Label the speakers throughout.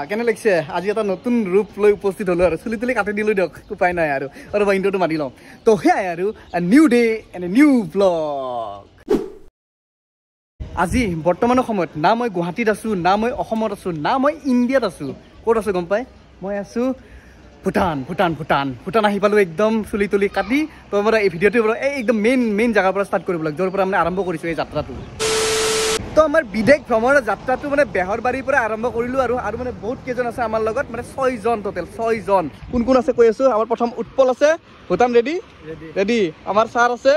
Speaker 1: কেনে লাগিছে আজি এটা নতুন ৰূপ লৈ উপস্থিত হলো আৰু চুলি তুলি কাটি দিলো দিয়ক উপায় নাই আৰু ইন্ট্ৰোটো মাৰি লওঁ তো সেয়াই আৰু new day and new blog আজি বৰ্তমানৰ সময়ত না মই গুৱাহাটীত আছো না মই অসমত আছো না মই ইণ্ডিয়াত আছো ক'ত আছো গম পাই মই আছো ভূটান আহি পালো একদম চুলি তুলি কাটি তো মানে এই ভিডিঅ'টোৰ পৰা একদম মেইন জাগাৰ পৰা ষ্টাৰ্ট কৰিব লাগে য'ৰ পৰা মানে আৰম্ভ কৰিছো এই যাত্ৰাটো তো আমাৰ বিদেশ ভ্ৰমণৰ যাত্ৰাটো মানে বেহৰবাৰীৰ পৰা আৰম্ভ কৰিলো আৰু মানে বহুত কেইজন আছে আমাৰ লগত মানে 6 জন টোটেল 6 জন কোন আছে কৈ আছো আমাৰ প্ৰথম উৎপল আছে ভূটান ৰেডি আমাৰ ছাৰ আছে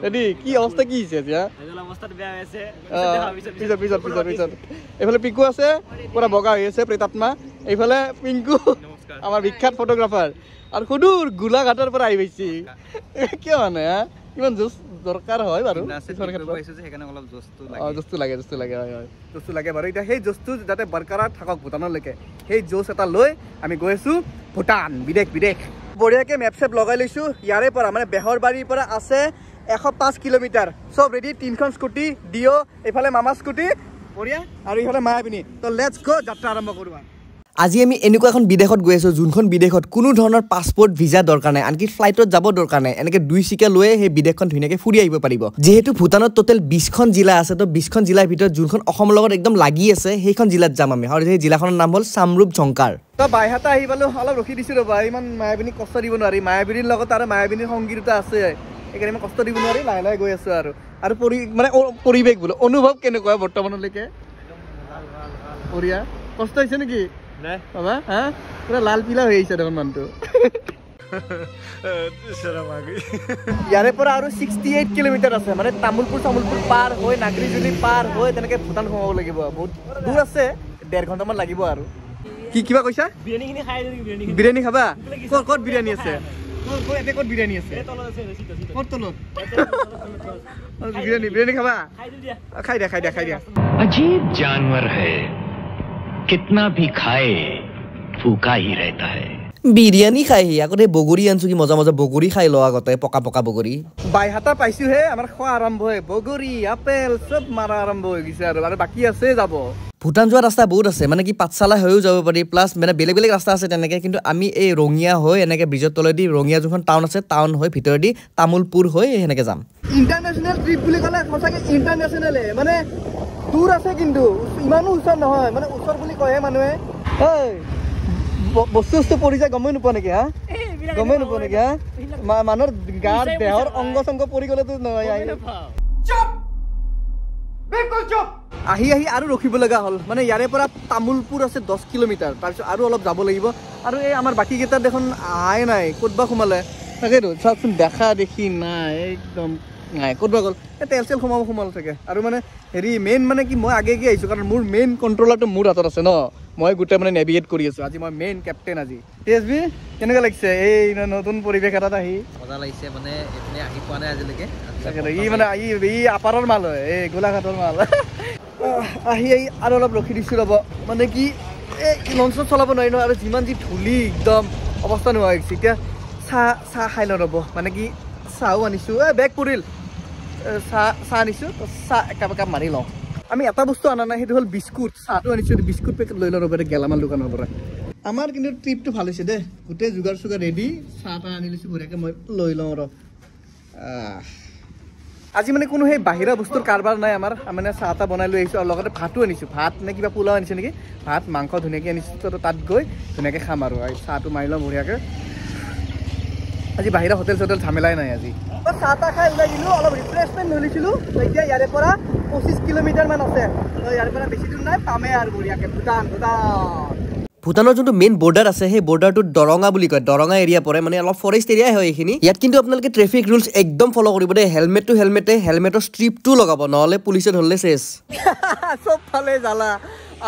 Speaker 1: ৰেডি কি অৱস্থা কি হৈছে এতিয়া
Speaker 2: অৱস্থাত বেয়া হৈছে
Speaker 1: পিছত এইফালে পিকু আছে পুৰা বগা হৈ আছে প্ৰেতাত্মা এইফালে পিংকু আমাৰ বিখ্যাত ফটোগ্ৰাফাৰ আৰু সুদূৰ গোলাঘাটৰ পৰা আহি পাইছি কিয় মানে ইমান জোচ দৰকাৰ হয় বাৰু জোচটো লাগে বাৰু এতিয়া সেই জোচটো যাতে বৰকৰাৰ থাকক ভূটানলৈকে সেই জোচ এটা লৈ আমি গৈ আছো ভূটান বিদেশ বঢ়িয়াকে মেপ চেপ লগাই লৈছো ইয়াৰে পৰা মানে বেহৰবাৰীৰ পৰা আছে 105 কিলোমিটাৰ সব ৰেডি তিনখন স্কুটি ডিঅ এইফালে মামা স্কুটি বঢ়িয়া আৰু এইফালে মায়াবিনী তো লেটস গো যাত্ৰা আৰম্ভ কৰোঁ
Speaker 3: আজি আমি এনেকুৱা এখন বিদেশত গৈ আছো যোনখন বিদেশত কোনো ধৰণৰ পাছপোৰ্ট ভিজা দৰকাৰ নাই আনকি ফ্লাইটত যাব দৰকাৰ নাই এনেকে 2 চিকা লৈ সেই বিদেশখন ধুনীয়াকে ফুৰি আহিব পাৰিব যেহেতু ভূটানত টোটেল 20খন জিলা আছে তো 20খন জিলাৰ ভিতৰত যোনখন অসমৰ লগত একদম লাগি আছে সেইখন জিলাত যাম আমি আৰু সেই জিলাখনৰ নাম হ'ল চামৰুপ ঝংকাৰ
Speaker 1: তো বাইহাটা আহি পালো অলপ ৰখি দিছো ৰবা ইমান মায়াবিনী কষ্ট দিব নোৱাৰি মায়াবিনীৰ লগত আৰু মায়াবিনীৰ সংগীত আছে এইকাৰণে মই কষ্ট দিব নোৱাৰি লাহে গৈ আছো আৰু মানে পৰিৱেশ বোলো অনুভৱ কেনেকুৱা বৰ্তমানলৈকে বঢ়িয়া কষ্ট হৈছে নেকি নাই বাবা হা পুৰা লাল পিলা হৈ আহিছে দেখোন মানুহটো ইয়াৰে পৰা আৰু 68 কিলোমিটাৰ আছে মানে তামুলপুৰ পাৰ হৈ নাগৰিজুলি পাৰ হৈ তেনেকে ভূটান সোমাব লাগিব বহুত দূৰ আছে 1.5 ঘণ্টামান লাগিব আৰু কি কিবা কৈছা বিৰিয়ানী খাবা ক'ত বিৰিয়ানী আছে ক'ত বিৰিয়ানী আছে ক'ত তলত বিৰিয়ানী খাবা খাই দিয়া
Speaker 4: अजीब जानवर है कितना भी खाए भूखा ही रहता है
Speaker 3: বিৰিয়ানী খাই আগতে বগৰী আনছো কি মজা বগৰী খাই ল আগতে পকা বগৰী
Speaker 1: বাইহাটা পাইছো হে আমাৰ খোৱা আৰম্ভ হয় বগৰী আপেল সব মাৰা আৰম্ভ হৈ গৈছে আৰু বাকী আছে যাব
Speaker 3: ভূটান যোৱা ৰাস্তা বহুত আছে মানে কি পাঠশালা হৈও যাব পাৰি প্লাছ মানে বেলেগ ৰাস্তা আছে তেনেকে কিন্তু আমি এই ৰঙিয়া হৈ এনেকে ব্ৰিজৰ তলেদি ৰঙিয়া যোনখন টাউন আছে টাউন হৈ ভিতৰেদি তামুলপুৰ হৈ এনেকে যাম
Speaker 1: ইণ্টাৰনেশ্যনেল ট্ৰিপ বুলি ক'লে সঁচাকে ইণ্টাৰনেশ্যনেল মানে দূৰ আছে কিন্তু ইমানো ওচৰ নহয় মানে ওচৰ বুলি কয় মানুহে বস্তু পৰি যায় গমেই নোপোৱা নেকি মানুহৰ গাৰ দেহৰ অংগ চংগ পৰি গ'লেতো নহয় আহি আৰু ৰখিব লগা হ'ল মানে ইয়াৰে পৰা তামুলপুৰ আছে 10 কিলোমিটাৰ তাৰপিছত আৰু অলপ যাব লাগিব আৰু এই আমাৰ বাকী কেইটা দেখোন আহাই নাই ক'তবা সোমালে তাকেতো চাওকচোন দেখা দেখি নাই একদম নাই ক'তবা গ'ল এই তেল সোমাল থাকে আৰু মানে হেৰি মেইন মানে কি মই আগে আহিছোঁ কাৰণ মোৰ মেইন কণ্ট্ৰলাৰটো মোৰ হাতত আছে ন মই গোটেই মানে নেভিগেট কৰি আছোঁ আজি মই মেইন কেপ্টেইন আজি টিএছবি কেনেকুৱা লাগিছে এই নতুন পৰিৱেশ এটাত আহি
Speaker 2: মজা লাগিছে মানে এইপিনে আহি পোৱা নাই আজিলৈকে
Speaker 1: ই মানে ই আপাৰৰ মাল হয় এই গোলাঘাটৰ মাল আহি আৰু অলপ ৰখি দিছোঁ ৰ'ব মানে কি এই লঞ্চত চলাব নোৱাৰি ন আৰু যিমান যি ধূলি একদম অৱস্থা নোহোৱা হৈছে এতিয়া চাহ খাই লওঁ ৰ'ব মানে কি চাহো আনিছোঁ বেগ পৰিল চাহ আনিছোঁ চাহ একাপ মাৰি লওঁ আমি এটা বস্তু অনা নাই সেইটো হ'ল বিস্কুট চাহটো আনিছোঁ বিস্কুট পেকেট লৈ লওঁ ৰ'ব গেলামাল দোকানৰ পৰা আমাৰ কিন্তু ট্ৰিপটো ভাল হৈছে দেই গোটেই যোগাৰ চোগাৰ ৰেডি চাহ আনি লৈছোঁ বঢ়িয়াকৈ মই লৈ লওঁ ৰ আজি মানে কোনো সেই বাহিৰা বস্তুৰ কাৰবাৰ নাই আমাৰ মানে চাহ বনাই লৈ আহিছোঁ আৰু লগতে ভাতো আনিছোঁ ভাত নে কিবা পোলাও আনিছোঁ নেকি ভাত মাংস ধুনীয়াকৈ আনিছোঁ তো তাত গৈ ধুনীয়াকৈ খাম আৰু চাহটো মাৰি লওঁ বঢ়িয়াকৈ আজি বাহিৰা হোটেল ঝামেলাই নাই আজি চাহ খাই ওলাই দিলোঁ অলপ ৰিফ্ৰেছমেণ্ট লৈ লৈছিলোঁ এতিয়া ইয়াৰে পৰা 25 কিলোমিটাৰমান আছে ইয়াৰে পৰা বেছি দূৰ নাই পামেই আৰু বঢ়িয়াকৈ
Speaker 3: ভূটানৰ যোনটো মেইন বৰ্ডাৰ আছে সেই বৰ্ডাৰটো দৰঙা বুলি কয় দৰঙা এৰিয়া পৰে মানে অলপ ফৰেষ্ট এৰিয়াই হয় এইখিনি ইয়াত কিন্তু আপোনালোকে ট্ৰেফিক ৰুলছ একদম ফ'ল' কৰিব দেই হেলমেটৰ ষ্ট্ৰিপটো লগাব নহ'লে পুলিচে ধৰিলে চেছ
Speaker 1: চব ফালে জ্বালা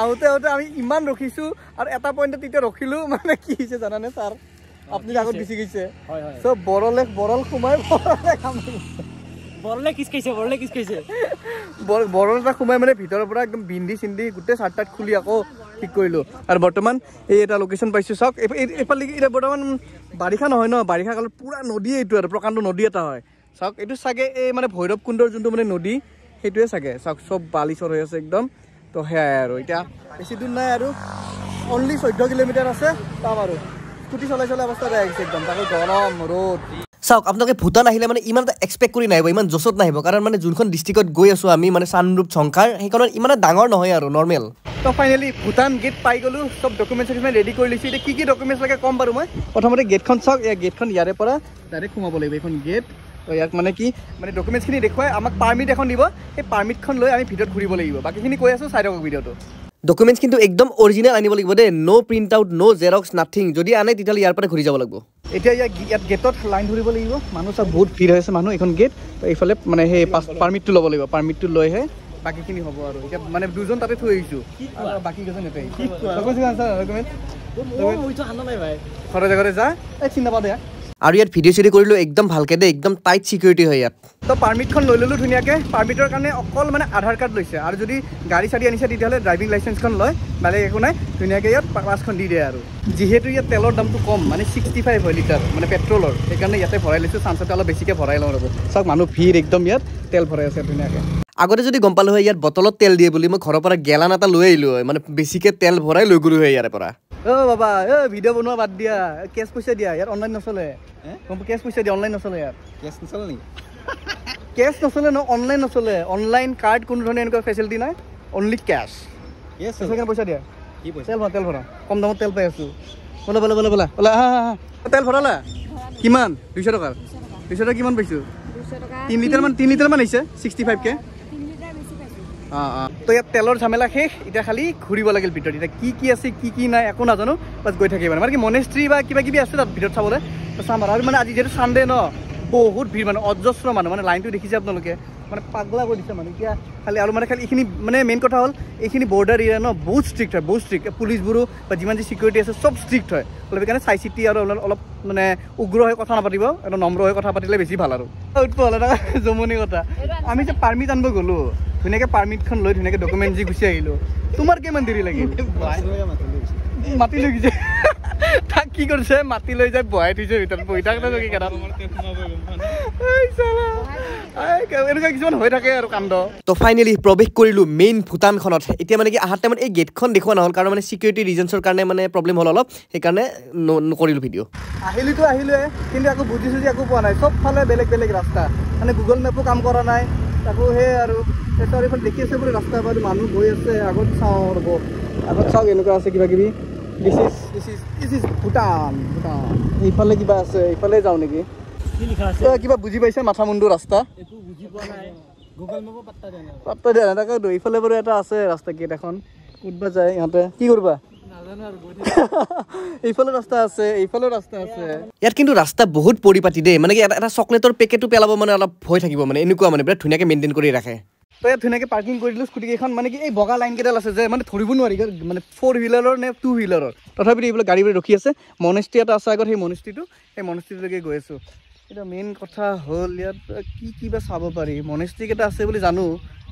Speaker 1: আহোঁতে আমি ইমান ৰখিছোঁ আৰু এটা পইণ্টত তেতিয়া ৰখিলোঁ মানে কি হৈছে জানানে ছাৰ আপুনি আগত গুচি গৈছে চব বৰল সোমাই
Speaker 2: বৰলে কিছ খাইছে
Speaker 1: বৰল এটা সোমাই মানে ভিতৰৰ পৰা একদম বিন্ধি চিন্ধি গোটেই চাৰ্ট টাৰ্ট খুলি আকৌ ঠিক কৰিলোঁ আৰু বৰ্তমান এই এটা লোকেশ্যন পাইছোঁ চাওক এইফালে এতিয়া বৰ্তমান বাৰিষা নহয় ন বাৰিষা কালত পুৰা নদী এইটো আৰু প্ৰকাণ্ড নদী এটা হয় চাওক এইটো চাগে এই মানে ভৈৰৱ কুণ্ডৰ যোনটো মানে নদী সেইটোৱে চাগে চাওক চব বালিচৰ হৈ আছে একদম তো তো সেয়াই আৰু এতিয়া বেছি দূৰ নাই আৰু অনলি 14 কিলোমিটাৰ আছে পাম আৰু স্কুটি চলাই চলাই অৱস্থা বেয়া হৈছে একদম তাকো গৰম ৰ'দ
Speaker 3: চাওক আপোনালোকে ভূটান আহিলে মানে ইমান এটা এক্সপেক্ট কৰি নাহিব ইমান জছত নাহিব কাৰণ মানে যোনখন ডিষ্ট্ৰিক্টত গৈ আছোঁ আমি মানে চানৰূপ ঝংকাৰ সেইখনত ইমান ডাঙৰ নহয় আৰু নৰ্মেল
Speaker 1: তো ফাইনেলি ভূটান গেট পাই গ'লোঁ চব ডকুমেণ্টছ ৰেডি কৰি লৈছোঁ এতিয়া কি ডকুমেণ্টছ লাগে ক'ম বাৰু মই প্ৰথমতে গেটখন চাওক এই গেটখন ইয়াৰে পৰা ডাইৰেক্ট সোমাব লাগিব এইখন গেট তো ইয়াক মানে কি মানে ডকুমেণ্টছখিনি দেখুৱাই আমাক পাৰ্মিট এখন দিব সেই পাৰ্মিটখন লৈ আমি ভিতৰত ঘূৰিব লাগিব বাকীখিনি কৈ আছোঁ চাই থাকক ভিডিঅ'টো
Speaker 3: ডকুমেণ্টছ কিন্তু একদম অৰিজিনেল আনিব লাগিব দেই ন' প্ৰিণ্ট আউট ন' জেৰক্স নাথিং যদি আনে তেতিয়াহ'লে ইয়াৰ পৰা ঘূৰি যাব লাগিব
Speaker 1: এতিয়া ইয়াত গেটত লাইন ধৰিব লাগিব মানুহ চব বহুত ভিৰ হৈ আছে মানুহ এইখন গেট এইফালে মানে সেই পাৰ্মিটটো ল'ব লাগিব পাৰ্মিটটো লৈহে বাকীখিনি হ'ব আৰু এতিয়া মানে দুজন তাতে থৈ আহিছোঁ বাকী কেইজন ইয়াতে ঘৰে ঘৰে যা এই চিন্তা পাওঁ দিয়া
Speaker 3: আৰু ইয়াত ভিডিঅ' চিডিঅ' কৰিলোঁ একদম ভালকৈ দেই একদম টাইট ছিকিউৰিটি হয় ইয়াত
Speaker 1: তো পাৰ্মিটখন লৈ ল'লোঁ ধুনীয়াকৈ পাৰ্মিটৰ কাৰণে অকল মানে আধাৰ কাৰ্ড লৈছে আৰু যদি গাড়ী চাড়ী আনিছে তেতিয়াহ'লে ড্ৰাইভিং লাইচেঞ্চখন লয় বেলেগ একো নাই ধুনীয়াকৈ ইয়াত পাছখন দি দিয়ে আৰু যিহেতু ইয়াত তেলৰ দামটো কম মানে 65 হয় লিটাৰ মানে পেট্ৰলৰ সেইকাৰণে ইয়াতে ভৰাই লৈছোঁ চান্সতে অলপ বেছিকৈ ভৰাই লওঁ ৰ'ব চাওক মানুহ ভিৰ একদম ইয়াত তেল ভৰাই আছে ধুনীয়াকৈ
Speaker 3: আগতে যদি গম পালোঁ হয় ইয়াত বটলত তেল দিয়ে বুলি মই ঘৰৰ পৰা গেলান এটা লৈ আহিলোঁ হয় মানে বেছিকৈ তেল ভৰাই লৈ গ'লোঁ হয় ইয়াৰে পৰা
Speaker 1: বাবা ভিডিঅ' বনোৱা বাদ দিয়া কেছ পইচা দিয়া ইয়াত অনলাইন নচলে কেছ পইচা দিয়া অনলাইন নচলে ইয়াত কেছ নচলে নেকি কেছ নচলে ন অনলাইন নচলে অনলাইন কাৰ্ড কোনো ধৰণৰ এনেকুৱা ফেচিলিটি নাই অনলি কেছ পইচা দিয়া কি পইচা তেল ভৰা কম দামত তেল পাই আছোঁ বোলা বোলা বোলা বোলা বোলা তেল ভৰালা কিমান 200 টকাৰ 200 টকা কিমান পাইছোঁ 3 লিটাৰমান আহিছে 65K তো ইয়াত তেলৰ ঝামেলা শেষ এতিয়া খালি ঘূৰিব লাগিল ভিতৰত এতিয়া কি আছে কি নাই একো নাজানো বাছ গৈ থাকিব মানে কি মনেষ্ট্ৰি বা কিবা কিবি আছে তাত ভিতৰত চাবলৈ চাম আৰু মানে আজি যিহেতু চানডে ন বহুত ভিৰ মানে অজস্ৰ মানুহ মানে লাইনটো দেখিছে আপোনালোকে মানে পাগলা কৰি দিছে মানে এতিয়া খালি আৰু মানে খালি এইখিনি মানে মেইন কথা হ'ল এইখিনি বৰ্ডাৰ এৰিয়া ন বহুত ষ্ট্ৰিক্ট হয় বহুত ষ্ট্ৰিক্ট পুলিচবোৰো বা যিমান যি চিকিউৰিটি আছে চব ষ্ট্ৰিক্ট হয় অলপ সেইকাৰণে চাই চিতি আৰু অলপ মানে উগ্ৰ হৈ কথা নাপাতিব একদম নম্ৰ হৈ কথা পাতিলে বেছি ভাল আৰু জমনি কথা আমি যে পাৰ্মিট আনিব গ'লোঁ ধুনীয়াকৈ পাৰ্মিটখন লৈ ধুনীয়াকৈ ডকুমেণ্ট যি গুচি আহিলোঁ তোমাৰ কিমান দেৰি লাগিল মাতি লৈ গৈছে তাক কি কৰিছে মাতি লৈ যায় বহাই থৈছে ভিতৰত বহি থাক নেকি এনেকুৱা কিছুমান হৈ থাকে আৰু কাণ্ড
Speaker 3: তো ফাইনেলি প্ৰৱেশ কৰিলোঁ মেইন ভূটানখনত এতিয়া মানে কি অহাৰ টাইমত এই গেটখন দেখুওৱা নহ'ল কাৰণ মানে চিকিউৰিটি ৰিজনছৰ কাৰণে মানে প্ৰব্লেম হ'ল অলপ সেইকাৰণে নকৰিলোঁ ভিডিঅ'
Speaker 1: আহিলোৱে কিন্তু আকৌ বুজি চুজি একো পোৱা নাই চবফালে বেলেগ বেলেগ ৰাস্তা মানে গুগল মেপো কাম কৰা নাই তাকো সেই আৰু এইখন দেখি আছে বোলে ৰাস্তা পাই মানুহ গৈ আছে আগত চাওঁ ৰ'ব আগত চাওক এনেকুৱা আছে কিবা কিবি দিছ ইজ ভূটান এইফালে কিবা আছে এইফালে যাওঁ নেকি কিবা বুজি পাইছে মাথা মুণ্ডু ৰাস্তা পাত্তা দিয়া নাই তাকে এইফালে বাৰু এটা আছে ৰাস্তা গেট এখন ক'তবা যায় ইহঁতে কি কৰিবা এইফালে ৰাস্তা আছে এইফালেও ৰাস্তা আছে
Speaker 3: ইয়াত কিন্তু ৰাস্তা বহুত পৰিপাতি দেই মানে কি এটা চকলেটৰ পেকেটো পেলাব মানে অলপ ভয় থাকিব মানে এনেকুৱা মানে বিৰাট ধুনীয়াকৈ মেইনটেইন কৰি ৰাখে
Speaker 1: তো ইয়াত ধুনীয়াকৈ পাৰ্কিং কৰি দিলোঁ স্কুটিকেইখন মানে কি এই বগা লাইন কেইডাল আছে যে মানে ধৰিব নোৱাৰি মানে 4 হুইলাৰৰ নে 2 হুইলাৰৰ তথাপিতো এইবিলাক গাড়ীবোৰ ৰখি আছে মনেষ্ট্ৰি এটা আছে আগত সেই মনেষ্ট্ৰিটোলৈকে গৈ আছোঁ এতিয়া মেইন কথা হ'ল ইয়াত কিবা চাব পাৰি মনেষ্ট্ৰি কেইটা আছে বুলি জানো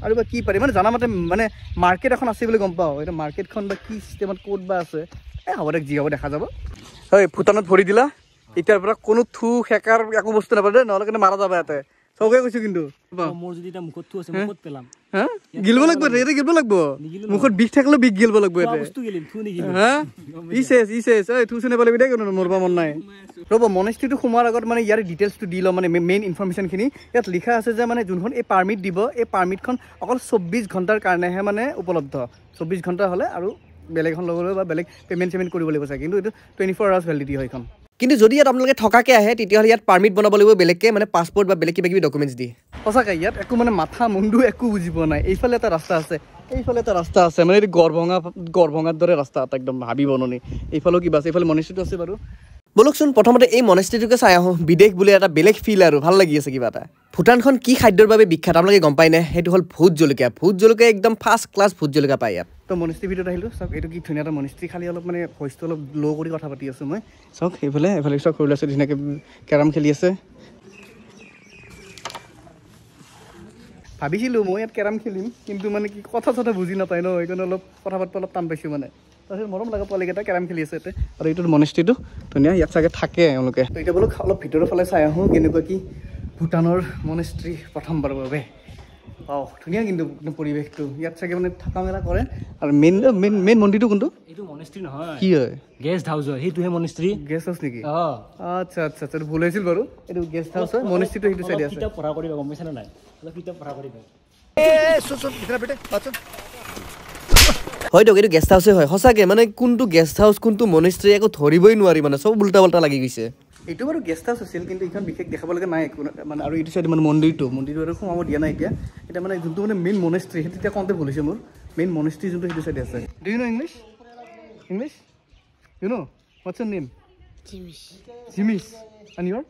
Speaker 1: আৰু বা কি পাৰি মানে জানামতে মানে মাৰ্কেট এখন আছে বুলি গম পাওঁ এতিয়া মাৰ্কেটখন বা কি চিষ্টেমত ক'ত বা আছে হ'ব দে যি হ'ব দেখা যাব হয় ভূটানত ভৰি দিলা এতিয়াৰ পৰা কোনো থু সেকাৰ একো বস্তু নাপায় দেই নহ'লে কিন্তু মাৰা যাব ইয়াতে চৌকে কৈছোঁ কিন্তু
Speaker 2: মোৰ যদি এটা মুখত থু আছে মুখত পেলাম
Speaker 1: গিলিব লাগিব ইয়াতে গিলিব লাগিব মুখত বিষ থাকিলেও বিষ গিলিব লাগিব ইয়াতে থু চিনি পালিবি দেই কিন্তু মৰবা মন নাই ৰ'ব মনেষ্ট্ৰিটো সোমোৱাৰ আগত মানে ইয়াৰ ডিটেইলছটো দি লওঁ মানে মেইন ইনফৰমেশ্যনখিনি ইয়াত লিখা আছে যে মানে যোনখন এই পাৰ্মিট দিব এই পাৰ্মিটখন অকল 24 ঘণ্টাৰ কাৰণেহে মানে উপলব্ধ 24 ঘণ্টা হ'লে আৰু বেলেগ এখন ল'বলৈ বা বেলেগ পে'মেণ্ট কৰিব লাগিব চাগে কিন্তু এইটো 24 আৱাৰ্ছ ভেলিডিটি হয় এইখন
Speaker 3: কিন্তু যদি ইয়াত আপোনালোকে থকাকৈ আহে তেতিয়াহ'লে ইয়াত পাৰ্মিট বনাব লাগিব বেলেগকৈ মানে পাছপৰ্ট বা বেলেগ কিবা কিবি ডকুমেণ্টছ দি
Speaker 1: সঁচাকৈ ইয়াত একো মানে মাথা মুণ্ডু একো বুজি পোৱা নাই এইফালে এটা ৰাস্তা আছে এইফালে এটা ৰাস্তা আছে মানে এইটো গড়ভঙাৰ দৰে ৰাস্তা এটা একদম হাবি বননি এইফালেও কিবা আছে এইফালে মনেষ্ট্ৰিটো আছে বাৰু
Speaker 3: বলকচোন প্ৰথমতে এই মনেষ্ট্ৰিটোকে চাই আহোঁ বিদেশ বুলি এটা বেলেগ ফিল আৰু ভাল লাগি আছে কিবা এটা ভূটানখন কি খাদ্যৰ বাবে বিখ্যাত আপোনালোকে গম পাই নে সেইটো হ'ল ভোট জলকীয়া একদম ফাৰ্ষ্ট ক্লাছ ভোট জলকীয়া পায় ইয়াত তো মনেষ্ট্ৰি ভিতৰত আহিলোঁ চাওক এইটো কি ধুনীয়া এটা মনেষ্ট্ৰি খালি অলপ মানে ভইচটো অলপ ল' কৰি কথা পাতি আছোঁ মই চাওক এইফালে চাওক সৰু ল'ৰা ছোৱালী ধুনীয়াকৈ কেৰম খেলি আছে ভাবিছিলোঁ মই ইয়াত কেৰম খেলিম কিন্তু মানে কি কথা চথা বুজি নাপায় ন সেইকাৰণে অলপ কথা পাতিব অলপ টান পাইছোঁ মানে তাৰপিছত মৰম লগা পোৱালিকেইটা কেৰম খেলি আছে ইয়াতে আৰু এইটো মনেষ্ট্ৰিটো ধুনীয়া ইয়াত চাগে থাকে এওঁলোকে তো এতিয়া বোলো অলপ ভিতৰৰ ফালে চাই আহোঁ কেনেকুৱা কি ভূটানৰ মনেষ্ট্ৰি প্ৰথমবাৰৰ বাবে
Speaker 1: ধুনীয়া কিন্তু পৰিৱেশটো ইয়াত চাগে মানে থকা মেলা কৰে আৰু মেইন মন্দিৰটো কোনটো
Speaker 2: এইটো মনেষ্ট্ৰি নহয়
Speaker 1: কি হয়
Speaker 2: গেষ্ট হাউচ হয় সেইটোহে মনেষ্ট্ৰি
Speaker 1: গেষ্ট হাউচ নেকি আচ্ছা আচ্ছা আচ্ছা ভুল হৈছিল বাৰু এইটো গেষ্ট হাউচ হয় মনেষ্ট্ৰিটো সেইটো চাইডে আছে
Speaker 2: কিতাপ পঢ়া কৰিবা গম পাইছা নে নাই অলপ কিতাপ পঢ়া কৰিবা
Speaker 3: হয়তো এইটো গেষ্ট হাউচে হয় সঁচাকে মানে কোনটো গেষ্ট হাউচ কোনটো মনেষ্ট্ৰি একো ধৰিবই নোৱাৰি মানে চব উল্টা পাল্টা লাগি গৈছে
Speaker 1: এইটো বাৰু গেষ্ট হাউচ আছিল কিন্তু এইখন বিশেষ দেখাবলগা নাই মানে আৰু এইটো চাইডে মানে মন্দিৰটো আৰু সোমাব দিয়া নাই এতিয়া মানে যোনটো মানে মেইন মনেষ্ট্ৰি সেইটো তেতিয়া কওঁতে ভুলিছে মোৰ মেইন মনেষ্ট্ৰি যোনটো সেইটো চাইডে আছে do you know English you know what's your name James and your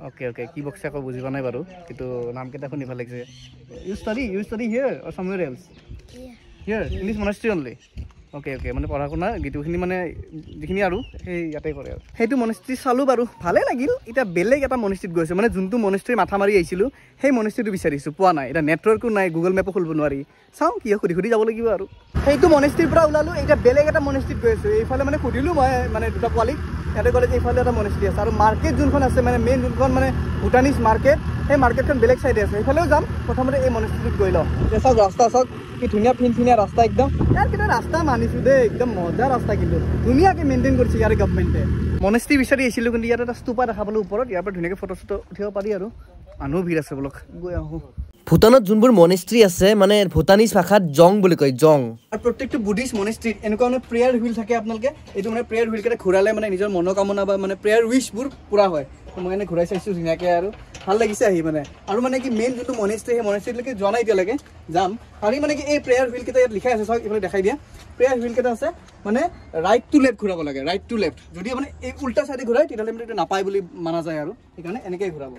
Speaker 1: okay কি বক্সে আকৌ বুজি পোৱা নাই বাৰু কিন্তু নামকেইটা শুনি ভাল লাগিছে ইউ ষ্টাডি হিয়াৰ অৰ সামৱেৰ এলছ হিয়াৰ ইংলিছ মনেষ্ট্ৰি অনলি অ'কে মানে পঢ়া শুনা গীতখিনি মানে যিখিনি আৰু সেই ইয়াতে কৰে আৰু সেইটো মনেষ্ট্ৰি চালোঁ বাৰু ভালে লাগিল এতিয়া বেলেগ এটা মনেষ্ট্ৰিত গৈছোঁ মানে যোনটো মনেষ্ট্ৰি মাথা মাৰি আহিছিলোঁ সেই মনেষ্ট্ৰিটো বিচাৰিছোঁ পোৱা নাই এতিয়া নেটৱৰ্কো নাই গুগল মেপো খুলিব নোৱাৰি চাওঁ কি সুধি যাব লাগিব আৰু সেইটো মনেষ্ট্ৰিৰ পৰা ওলালোঁ এতিয়া বেলেগ এটা মনেষ্ট্ৰিত গৈ আছোঁ এইফালে মানে সুধিলোঁ মই মানে দুটা পোৱালীক ইয়াতে ক'লে যে এইফালে এটা মনেষ্ট্ৰি আছে আৰু মাৰ্কেট যোনখন আছে মানে মেইন যোনখন মানে ভূটানিজ মাৰ্কেট সেই মাৰ্কেটখন বেলেগ চাইডে আছে সেইফালেও যাম প্ৰথমতে এই মনেষ্ট্ৰিটোত গৈ লওঁ এতিয়া চাওক ৰাস্তা চাওক কি ধুনীয়া ফিনফিনীয়া ৰাস্তা একদম ইয়াৰ কিন্তু ৰাস্তা মানিছোঁ দেই একদম মজা ৰাস্তা কিন্তু ধুনীয়াকৈ মেইনটেইন কৰিছে ইয়াৰ গভমেণ্টে মনেষ্ট্ৰি বিচাৰি আহিছিলোঁ কিন্তু ইয়াত এটা স্তূপা দেখা পালোঁ ওপৰত ইয়াৰ পৰা ধুনীয়াকৈ ফটো চটো উঠিব পাৰি আৰু মানুহো ভিৰ আছে বোলক গৈ আহোঁ
Speaker 3: ভূটানত যোনবোৰ মনেষ্ট্ৰি আছে মানে ভূটানিজ ভাষাত জং বুলি কয় জং
Speaker 1: আৰু প্ৰত্যেকটো বুদ্ধিষ্ট মনেষ্ট্ৰিত এনেকুৱা মানে প্ৰেয়াৰ হুইল থাকে আপোনালোকে এইটো মানে প্ৰেয়াৰ হুইলকেইটা ঘূৰালে মানে নিজৰ মনোকামনা বা মানে প্ৰেয়াৰ উইচবোৰ পূৰা হয় মই এনে ঘূৰাই চাইছোঁ ধুনীয়াকৈ আৰু ভাল লাগিছে আহি মানে আৰু মানে কি মেইন যোনটো মনেষ্ট্ৰি সেই মনেষ্ট্ৰিলৈকে যোৱা নাই এতিয়ালৈকে যাম আৰু মানে কি এই প্ৰেয়াৰ হুইলকেইটা ইয়াত লিখাই আছে চাওক এইফালে দেখাই দিয়া প্ৰেয়াৰ হুইলকেইটা আছে মানে ৰাইট টু লেফ্ট ঘূৰাব লাগে ৰাইট টু লেফ্ট যদি মানে এই উল্টা চাইডে ঘূৰাই তেতিয়াহ'লে মানে এইটো নাপায় বুলি মানা যায় আৰু সেইকাৰণে এনেকৈ ঘূৰাব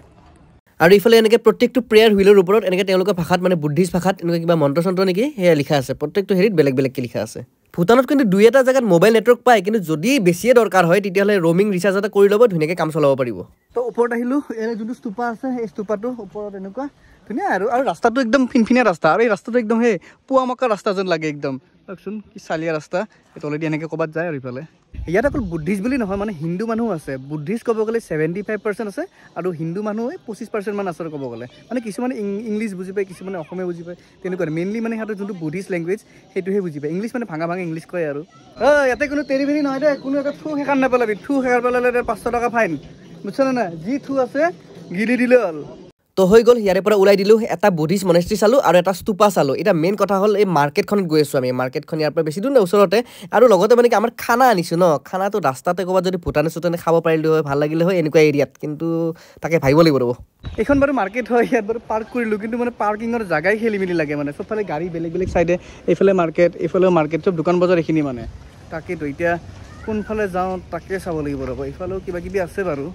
Speaker 3: আৰু ইফালে এনেকৈ প্ৰত্যেকটো প্ৰেয়াৰ হুইলৰ ওপৰত এনেকৈ তেওঁলোকৰ ভাষাত মানে বুদ্ধিষ্ট ভাষাত এনেকুৱা কিবা মন্ত্ৰ চন্ত্ৰ নেকি সেয়া লিখা আছে প্ৰত্যেকটো হেৰিত বেলেগকৈ লিখা আছে ভূটানত কিন্তু দুই এটা জেগাত মোবাইল নেটৱৰ্ক পায় কিন্তু যদি বেছিয়ে দৰকাৰ হয় তেতিয়াহ'লে ৰ'মিং ৰিচাৰ্জ এটা কৰি ল'ব ধুনীয়াকৈ কাম চলাব পাৰিব
Speaker 1: তো ওপৰত আহিলোঁ এনে যোনটো স্তূপা আছে সেই স্তূপাটো ওপৰত এনেকুৱা ধুনীয়া আৰু ৰাস্তাটো একদম ফিনফিনীয়া ৰাস্তা আৰু এই ৰাস্তাটো একদম সেই পুৱা মক্কা ৰাস্তা যেন লাগে একদম চাওকচোন কি চালিয়া ৰাস্তা এই তলেদি এনেকৈ ক'ৰবাত যায় আৰু ইফালে ইয়াত অকল বুদ্ধিষ্ট বুলি নহয় মানে হিন্দু মানুহো আছে বুদ্ধিষ্ট ক'ব গ'লে 75% আছে আৰু হিন্দু মানুহ 25% মান আছে ক'ব গ'লে মানে কিছুমানে ইংলিছ বুজি পায় কিছুমানে অসমীয়া বুজি পায় তেনেকুৱা মেইনলি মানে সিহঁতৰ যোনটো বুদ্ধিষ্ট লেংগুৱেজ সেইটোহে বুজি পায় ইংলিছ মানে ভাঙা ইংলিছ কয় আৰু ইয়াতে কোনো তেৰিভেৰি নহয় দে কোনো এটা থু সেকাৰ নাপেলাবি থু সেকাৰ পেলালে 500 টকা ফাইন বুজিছনে নাই যি থু আছে গিলি দিলে হ'ল
Speaker 3: তো হৈ গ'ল ইয়াৰে পৰা ওলাই দিলোঁ এটা বুদ্ধিষ্ট মনেষ্ট্ৰি চালোঁ আৰু এটা স্তূপা চালোঁ এতিয়া মেইন কথা হ'ল এই মাৰ্কেটখনত গৈ আছোঁ আমি মাৰ্কেটখন ইয়াৰ পৰা বেছি দূৰ নাই ওচৰতে আৰু লগতে মানে কি আমাৰ খানা আনিছোঁ ন খানাটো ৰাস্তাতে ক'ৰবাত যদি ভূটানে চুটানে খাব পাৰিলোঁ হয় ভাল লাগিলে হয় এনেকুৱা এৰিয়াত কিন্তু তাকে ভাবিব লাগিব ৰ'ব
Speaker 1: এইখন বাৰু মাৰ্কেট হয় ইয়াত বাৰু পাৰ্ক কৰিলোঁ কিন্তু মানে পাৰ্কিঙৰ জেগাই খেলি মেলি লাগে মানে চবফালে গাড়ী বেলেগ চাইডে এইফালে মাৰ্কেট এইফালেও মাৰ্কেট চব দোকান বজাৰ এইখিনি মানে তাকেতো এতিয়া কোনফালে যাওঁ তাকে চাব লাগিব ৰ'ব এইফালেও কিবা কিবি আছে বাৰু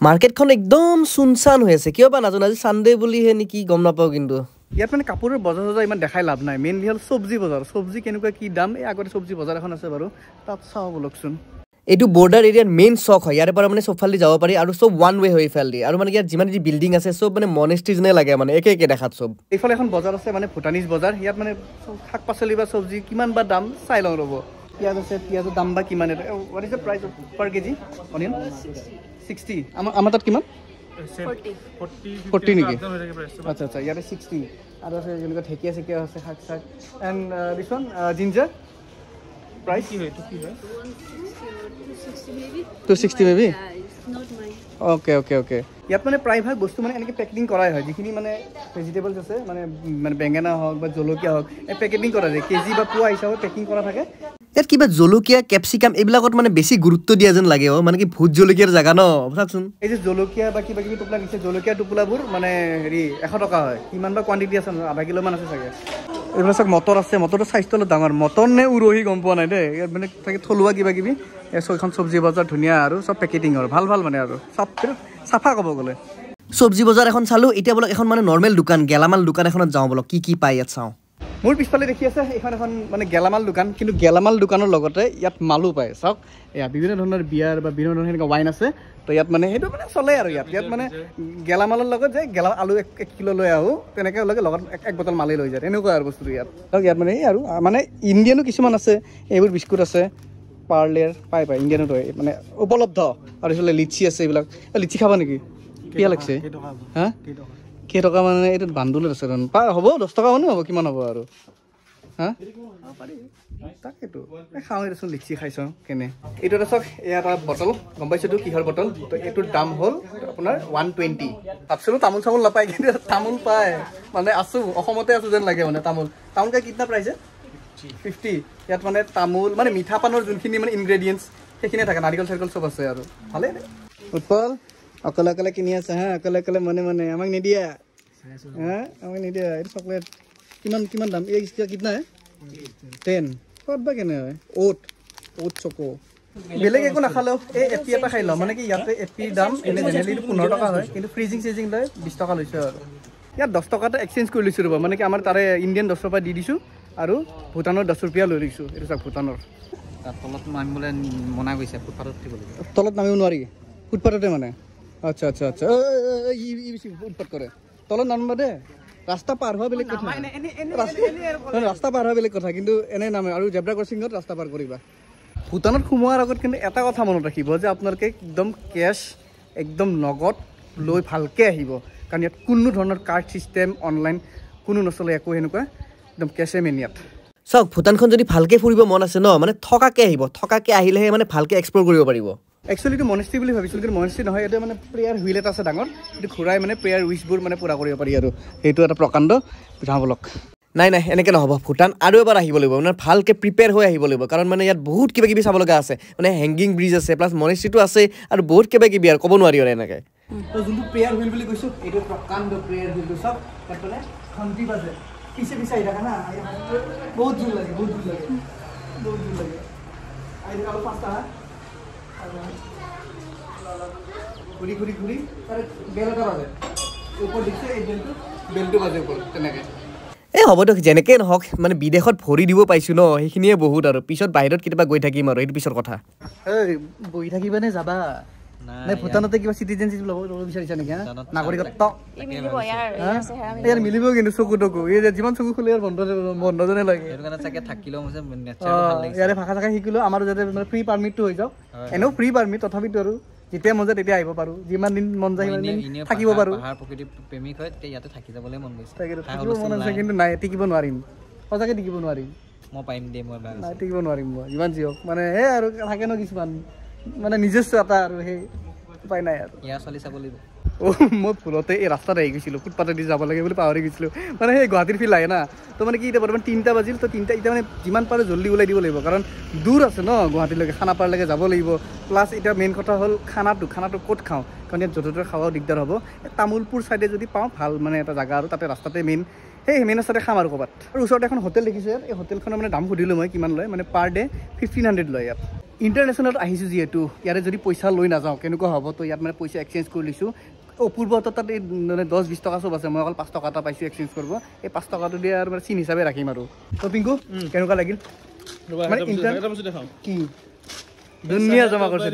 Speaker 3: মাৰ্কেটখন একদম চুনচান হৈ আছে কিয় বা নাজানো আজি চানডে বুলিহে নেকি গম নাপাওঁ কিন্তু
Speaker 1: ইয়াত মানে কাপোৰৰ বজাৰ চজাৰ ইমান দেখাই লাভ নাই মেইনলি হ'ল চব্জি বজাৰ চব্জি কেনেকুৱা কি দাম এই আগতে চব্জি বজাৰ এখন আছে বাৰু তাত চাওঁ বলকচোন এইটো বৰ্ডাৰ এৰিয়াৰ মেইন চক হয় ইয়াৰ পৰা মানে চবফালেদি যাব পাৰি আৰু চব ওৱান ৱে হয় এইফালেদি আৰু মানে ইয়াত যিমান যি বিল্ডিং আছে চব মানে মনেষ্ট্ৰি যেনে লাগে মানে একে দেখাত চব এইফালে এখন বজাৰ আছে মানে ভূটানিজ বজাৰ ইয়াত মানে শাক পাচলি বা চব্জি কিমান বা দাম চাই লওঁ ৰ'ব পিঁয়াজ আছে পিঁয়াজৰ দাম বা কিমান what is the price per KG onion 60 আমাৰ তাত কিমান 40 নেকি আচ্ছা আচ্ছা ইয়াতে 60 আৰু আছে যেনেকুৱা ঢেকীয়া চেকীয়া আছে শাক চাক and this one ginger price কি হয় 260 মেবি অ'কে ইয়াত মানে প্ৰায়ভাগ বস্তু মানে এনেকৈ পেকেটিং কৰাই হয় যিখিনি মানে ভেজিটেবলছ আছে মানে বেঙেনা হওক বা জলকীয়া হওক এই পেকেটিং কৰা যায় কেজি বা পোৱা হিচাপত পেকিং কৰা থাকে ইয়াত কিবা জলকীয়া কেপচিকাম এইবিলাকত মানে বেছি গুৰুত্ব দিয়া যেন লাগে মানে কি ভোট জলকীয়াৰ জেগা ন চাওকচোন এই যে জলকীয়া বা কিবা কিবি টোপোলা দিছে জলকীয়া টোপোলাবোৰ মানে হেৰি 100 টকা হয় কিমান বা কোৱাণ্টিটি আছে আধা কিলোমান আছে চাগে এইবিলাক চাওক মটৰ আছে মটৰটো চাইজটো অলপ ডাঙৰ মটৰ নে উৰহি গম পোৱা নাই দেই ইয়াত মানে চাগে থলুৱা কিবা কিবি এখন চব্জি বজাৰ ধুনীয়া আৰু চব পেকেটিঙৰ ভাল মানে আৰু চব চাফা ক'ব গ'লে চব্জি বজাৰ এখন চালোঁ এতিয়া বোলক এখন মানে নৰ্মেল দোকান গেলামাল দোকান এখনত যাওঁ বোলক কি পায় ইয়াত চাওঁ মোৰ পিছফালে দেখি আছে এইখন এখন মানে গেলামাল দোকান কিন্তু গেলামাল দোকানৰ লগতে ইয়াত মালো পায় চাওক এয়া বিভিন্ন ধৰণৰ বিয়াৰ বা বিভিন্ন ধৰণৰ এনেকুৱা ৱাইন আছে তো ইয়াত মানে সেইটো মানে চলে আৰু ইয়াত মানে গেলামালৰ লগত যে আলু 1 কিলো লৈ আহোঁ তেনেকৈ লগে লগত এক বটল মালেই লৈ যায় এনেকুৱা আৰু বস্তুটো ইয়াত মানে এই আৰু মানে ইণ্ডিয়ানো কিছুমান আছে এইবোৰ বিস্কুট আছে পাৰ্লেৰ পাই ইণ্ডিয়ানত হয় মানে উপলব্ধ আৰু এইফালে লিচি আছে এইবিলাক লিচি খাবা নেকি পিয়া লাগছে হা কেইটকা মানে এইটোত বান্দুলত আছে হ'ব 10 টকা মানো হ'ব কিমান হ'ব আৰু হা তাকেতো খাওঁ এইটোচোন লিচি খাইছোঁ কেনে এইটো এটা চাওক এয়া এটা বটল গম পাইছোঁতো কিহৰ বটল তো এইটোৰ দাম হ'ল আপোনাৰ 120 ভাবছিলোঁ তামোল চামোল নাপায় কিন্তু তামোল পায় মানে আছোঁ অসমতে আছোঁ যেন লাগে মানে তামোল কে কিतना প্ৰাইচ 50 ইয়াত মানে তামোল মানে মিঠা পানৰ যোনখিনি মানে ইনগ্ৰেডিয়েণ্টছ সেইখিনি থাকে নাৰিকল চাৰিকল চব আছে আৰু ভালেই উৎপল অকলে অকলে কিনি আছে হা অকলে অকলে মনে আমাক নিদিয়া হা আমাক নিদিয়া এইটো চকলেট কিমান দাম এই কিतना 10 ক'ত বা কেনে হয় ওট চকো বেলেগ একো নাখালেও এই এপি এটা খাই লওঁ মানে কি ইয়াতে এপিৰ দাম এনে জেনেৰেলি 15 টকা হয় কিন্তু ফ্ৰিজিং লৈ 20 টকা লৈছে আৰু ইয়াত 10 টকাতে এক্সচেঞ্জ কৰি লৈছোঁ ৰ'বা মানে কি আমাৰ তাৰে ইণ্ডিয়ান 10 টকা দি দিছোঁ আৰু ভূটানৰ 10 টকা লৈ লৈছোঁ এইটো চাওক ভূটানৰ তলত নামিবলৈ মনা গৈছে ফুটপাথত উঠিব লাগিব তলত নামিব নোৱাৰি ফুটপাথতে মানে আচ্ছা ফুটপাথ কৰে তলত নামিব দে ৰাস্তা পাৰ হোৱা বেলেগ কথা ৰাস্তা পাৰ হোৱা বেলেগ কথা কিন্তু এনে নামে আৰু জেব্ৰা ক্ৰচিঙত ৰাস্তা পাৰ কৰিবা ভূটানত সোমোৱাৰ আগত কিন্তু এটা কথা মনত ৰাখিব যে আপোনালোকে একদম কেছ একদম নগদ লৈ ভালকৈ আহিব কাৰণ ইয়াত কোনো ধৰণৰ কাৰ্ড ছিষ্টেম অনলাইন কোনো নচলে একো সেনেকুৱা একদম কেছে মেইন ইয়াত
Speaker 3: চাওক ভূটানখন যদি ভালকৈ ফুৰিব মন আছে ন মানে থকাকৈ আহিব থকাকৈ আহিলেহে মানে ভালকৈ এক্সপ্ল'ৰ কৰিব পাৰিব
Speaker 1: একচুৱেলি এইটো মনেষ্ট্ৰি বুলি ভাবিছিলোঁ কিন্তু মনেষ্ট্ৰি নহয় এইটো মানে প্ৰেয়াৰ হুইল এটা আছে ডাঙৰ এইটো ঘূৰাই মানে প্ৰেয়াৰ উইচবোৰ মানে পূৰা কৰিব পাৰি আৰু সেইটো এটা প্ৰকাণ্ড যাওঁ বলক
Speaker 3: নাই এনেকৈ নহ'ব ভূটান আৰু এবাৰ আহিব লাগিব মানে ভালকৈ প্ৰিপেয়াৰ হৈ আহিব লাগিব কাৰণ মানে ইয়াত বহুত কিবা কিবি চাব লগা আছে মানে হেংগিং ব্ৰিজ আছে প্লাছ মনেষ্ট্ৰিটো আছে আৰু বহুত কিবা কিবি আৰু ক'ব নোৱাৰি আৰু এনেকৈ
Speaker 1: যোনটো প্ৰেয়াৰ হুইল বুলি কৈছোঁ এইটো প্ৰকাণ্ড প্ৰেয়াৰ হুইলটো চাওক তাত মানে ঘণ্টি বাজে পিছে আহি থাকে না বহুত জোৰ লাগে আৰু পাঁচটা ঘূৰি তাৰে বেল এটা বাজে ওপৰত দিছে এই বেলটো বাজে ওপৰত তেনেকৈ
Speaker 3: এই হ'ব দিয়ক যেনেকৈ নহওক মানে বিদেশত ভৰি দিব পাইছোঁ ন সেইখিনিয়ে বহুত আৰু পিছত বাহিৰত কেতিয়াবা গৈ থাকিম আৰু এইটো পিছৰ কথা
Speaker 1: এই বহি থাকিবানে যাবা নে ভূটানতে কিবা চিটিজেনশ্বিপ ল'ব বিচাৰিছা নেকি নাগৰিকত্ব ইয়াৰ মিলিব কিন্তু চকু টকু এই যে যিমান চকু খুলে বন্ধজনে লাগে ইয়াৰে ভাষা চাষা শিকিলেও আমাৰ যাতে ফ্ৰী পাৰ্মিটটো হৈ যাওক এনেও ফ্ৰী পাৰ্মিট তথাপিতো আৰু যেতিয়া মন যায় তেতিয়া আহিব পাৰোঁ যিমান দিন মন যায় সিমান দিন থাকিব পাৰোঁ থাকিব মন আছে কিন্তু নাই টিকিব নোৱাৰিম সঁচাকৈ টিকিব নোৱাৰিম টিকিব নোৱাৰিম মই যিমান যি হওক মানে সেই আৰু থাকে ন কিছুমান মানে নিজস্ব এটা আৰু সেই উপায় নাই আৰু মই ভুলতে এই ৰাস্তাত আহি গৈছিলোঁ ফুটপাথেদি যাব লাগে বুলি পাহৰি গৈছিলোঁ মানে সেই গুৱাহাটীৰ ফিল আহে না তো মানে কি এতিয়া বৰ্তমান 3টা বাজিল তো 3টা এতিয়া মানে যিমান পাৰে জল্দি ওলাই দিব লাগিব কাৰণ দূৰ আছে ন গুৱাহাটীলৈকে খানাপাৰালৈকে যাব লাগিব প্লাছ এতিয়া মেইন কথা হ'ল খানাটো ক'ত খাওঁ কাৰণ ইয়াত য'তে ত'তে খাৱাও দিগদাৰ হ'ব তামোলপুৰ ছাইডে যদি পাওঁ ভাল মানে এটা জেগা আৰু তাতে ৰাস্তাতে মেইন ৰাস্তাতে খাম আৰু ক'ৰবাত আৰু ওচৰতে এখন হোটেল দেখিছোঁ ইয়াত এই হোটেলখনৰ মানে দাম সুধিলোঁ মই কিমান লয় মানে পাৰ ডে 1500 লয় ইয়াত ইণ্টাৰনেশ্যনেলত আহিছোঁ যিহেতু ইয়াৰে যদি পইচা লৈ নাযাওঁ কেনেকুৱা হ'ব তো ইয়াত মানে পইচা এক্সচেঞ্জ কৰি লৈছোঁ অপূৰ্ব তাত এই মানে 10-20 টকা চব আছে মই অকল 5 টকা এটা পাইছোঁ এক্সচেঞ্জ কৰিব এই 5 টকাটো দিয়ে আৰু মানে চিন হিচাপে ৰাখিম আৰু তো পিংকু কেনেকুৱা লাগিল কি ধুনীয়া জমা কৰিছে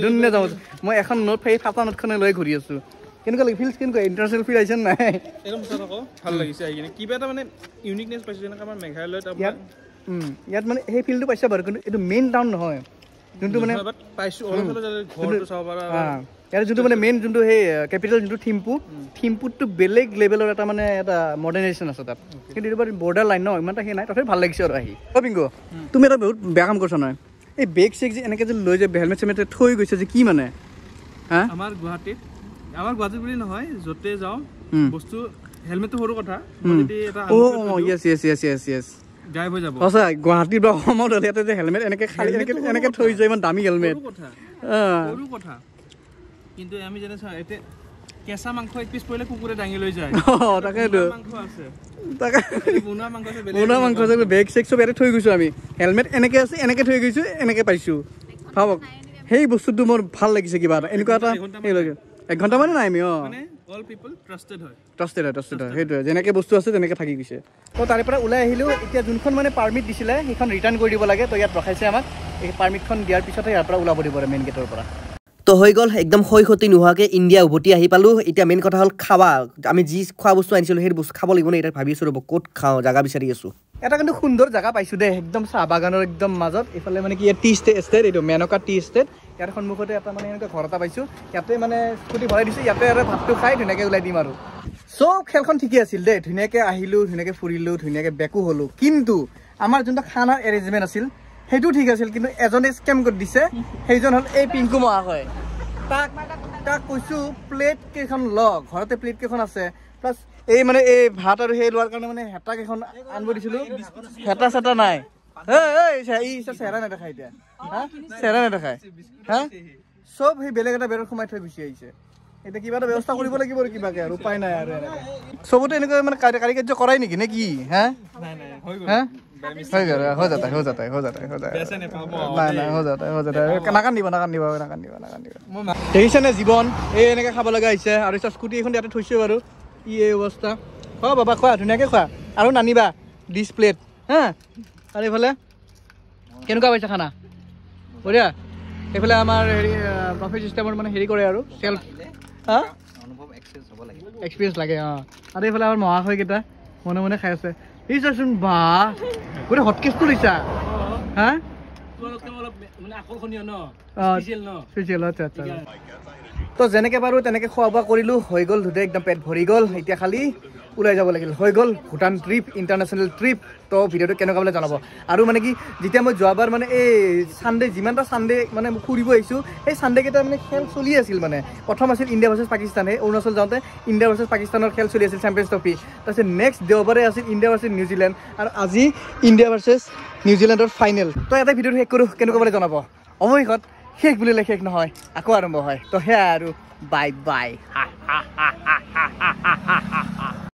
Speaker 1: মই এখন নোট সেই ফাটা নোটখনে লৈ ঘূৰি আছোঁ কেনেকুৱা লাগে ফিল্ড কেনেকুৱা ইণ্টাৰনেশ্যনেল ফিল আহিছে নাই
Speaker 5: একদম সঁচা আকৌ ভাল লাগিছে আহি কিনে কিবা এটা মানে ইউনিকনেছ পাইছোঁ যেনেকৈ আমাৰ মেঘালয়ত
Speaker 1: ইয়াত মানে সেই ফিল্ডটো পাইছে বাৰু কিন্তু এইটো মেইন টাউন নহয় যোনটো মানে
Speaker 5: পাইছোঁ ঘৰটো চাব পাৰা
Speaker 1: ইয়াৰ যোনটো মানে মেইন যোনটো সেই কেপিটেল যোনটো থিম্পুটো বেলেগ লেভেলৰ এটা মানে এটা মডাৰ্নাইজেশ্যন আছে তাত কিন্তু এইটো বৰ্ডাৰ লাইন ন ইমান এটা সেই নাই তথাপি ভাল লাগিছে আৰু আহি পিংকু তুমি এটা বহুত বেয়া কাম কৰিছা নহয় এই বেগ চেগ যে এনেকৈ যে লৈ যে হেলমেট চেলমেট থৈ গৈছে যে কি মানে হা
Speaker 5: আমাৰ গুৱাহাটীত বুলি নহয় য'তে যাওঁ বস্তু হেলমেটটো সৰু কথা গায়ব হৈ যাব
Speaker 1: সঁচা গুৱাহাটীৰ বা অসমত হ'লে ইয়াতে যে হেলমেট এনেকৈ খালি এনেকৈ থৈ যায় ইমান দামী হেলমেট
Speaker 5: সৰু কথা কিন্তু আমি যেনে চাওঁ এতিয়া কেঁচা মাংস এক পিচ পৰিলে কুকুৰে দাঙি লৈ যায়
Speaker 1: তাকেতো
Speaker 5: বনোৱা মাংস
Speaker 1: আছে বেগ চেগ চব ইয়াতে থৈ গৈছোঁ আমি হেলমেট এনেকৈ আছে এনেকৈ থৈ গৈছোঁ এনেকৈ পাইছোঁ ভাবক সেই বস্তুটো মোৰ ভাল লাগিছে কিবা এটা এনেকুৱা এটা সেই লাগে 1 ঘণ্টা মানে নাই আমি ট্ৰাষ্টেড হয় সেইটোৱে যেনেকৈ বস্তু আছে তেনেকৈ থাকি গৈছে তো তাৰে পৰা ওলাই আহিলোঁ এতিয়া যোনখন মানে পাৰ্মিট দিছিলে সেইখন ৰিটাৰ্ণ কৰি দিব লাগে তো ইয়াত ৰখাইছে আমাক এই পাৰ্মিটখন দিয়াৰ পিছতে ইয়াৰ পৰা ওলাব দিব মেইন গেটৰ পৰা
Speaker 3: তো হৈ গ'ল একদম ক্ষতি নোহোৱাকৈ ইণ্ডিয়া উভতি আহি পালোঁ এতিয়া মেইন কথা হ'ল খাৱা আমি যি খোৱা বস্তু আনিছিলোঁ সেই বস্তু খাব লাগিব নে এতিয়া ভাবি আছোঁ ৰ'ব ক'ত খাওঁ জাগা বিচাৰি আছোঁ
Speaker 1: এটা কিন্তু সুন্দৰ জাগা পাইছোঁ দেই একদম চাহ বাগানৰ একদম মাজত এইফালে মানে কি টি ষ্টেট এইটো মেনকা টি ষ্টেট ইয়াৰ সন্মুখতে এটা মানে এনেকুৱা ঘৰ এটা পাইছোঁ ইয়াতে মানে স্কুটি ভৰাই দিছোঁ ইয়াতে আৰু ভাতটো খাই ধুনীয়াকৈ ওলাই দিম আৰু চব খেলখন ঠিকেই আছিল দেই ধুনীয়াকৈ আহিলোঁ ধুনীয়াকৈ ফুৰিলোঁ ধুনীয়াকৈ বেকো হ'লোঁ কিন্তু আমাৰ যোনটো খানাৰ এৰেঞ্জমেণ্ট আছিল সেইটো ঠিক আছিল কিন্তু এজনে স্কেম কৰি দিছে সেইজন হ'ল এই পিংকু মহাশয় তাক কৈছোঁ প্লেট কেইখন ল ঘৰতে প্লেট কেইখন আছে প্লাছ এই মানে এই ভাত আৰু সেই লোৱাৰ কাৰণে মানে হেতা কেইখন আনিব দিছিলোঁ হেতা চেতা নাই চেহেৰা নেদেখায় এতিয়া চেহেৰা নেদেখায় হা চব সেই বেলেগ এটা বেৰত সোমাই থৈ গুচি আহিছে এতিয়া কিবা এটা ব্যৱস্থা কৰিব লাগিব আৰু কিবাকে আৰু উপায় নাই আৰু চবতে এনেকুৱা মানে কাৰিকাৰ্য কৰাই নেকি নে কি হা হা हो जाता নাকান্দিব দেখিছেনে জীৱন এই এনেকৈ খাব লগা হৈছে আৰু স্কুটি এখন ইয়াতে থৈছোঁ বাৰু এই অৱস্থা বাবা খোৱা ধুনীয়াকৈ খোৱা আৰু নানিবা ডিছ প্লেট হা আৰু এইফালে কেনেকুৱা পাইছে খানা বঢ়িয়া এইফালে আমাৰ হেৰি বাফে চিষ্টেমৰ মানে হেৰি কৰে আৰু চেল্ফ হা এক্সপিৰিয়েঞ্চ লাগে আৰু এইফালে আমাৰ মহাশয়কেইটা মনে মনে খাই আছে চোন বা গোটেই হটকেছটো লৈছা হা তো যেনেকৈ পাৰোঁ তেনেকৈ খোৱা বোৱা কৰিলোঁ হৈ গ'ল ধুনীয়া একদম পেট ভৰি গ'ল এতিয়া খালি ওলাই যাব লাগিল হৈ গ'ল ভূটান ট্ৰিপ ইণ্টাৰনেশ্যনেল ট্ৰিপ তো ভিডিঅ'টো কেনেকুৱা বোলে জনাব আৰু মানে কি যেতিয়া মই যোৱাবাৰ মানে এই ছানডে যিমানটা ছানডে মানে ফুৰিব আহিছোঁ সেই ছানডেকেইটা মানে খেল চলি আছিল মানে প্ৰথম আছিল ইণ্ডিয়া ভাৰ্চেছ পাকিস্তান সেই অৰুণাচল যাওঁতে ইণ্ডিয়া ভাৰ্চেছ পাকিস্তানৰ খেল চলি আছিল চেম্পিয়নছ ট্ৰফি তাৰপিছত নেক্সট দেওবাৰে আছিল ইণ্ডিয়া ভাৰ্চেছ নিউজিলেণ্ড আৰু আজি ইণ্ডিয়া ভাৰ্চেছ নিউজিলেণ্ডৰ ফাইনেল তো এটা ভিডিঅ'টো শেষ কৰোঁ কেনেকুৱা বোলে জনাব অৱশেষত শেষ বুলিলে শেষ নহয় আকৌ আৰম্ভ হয় তো সেয়া আৰু বাই বাই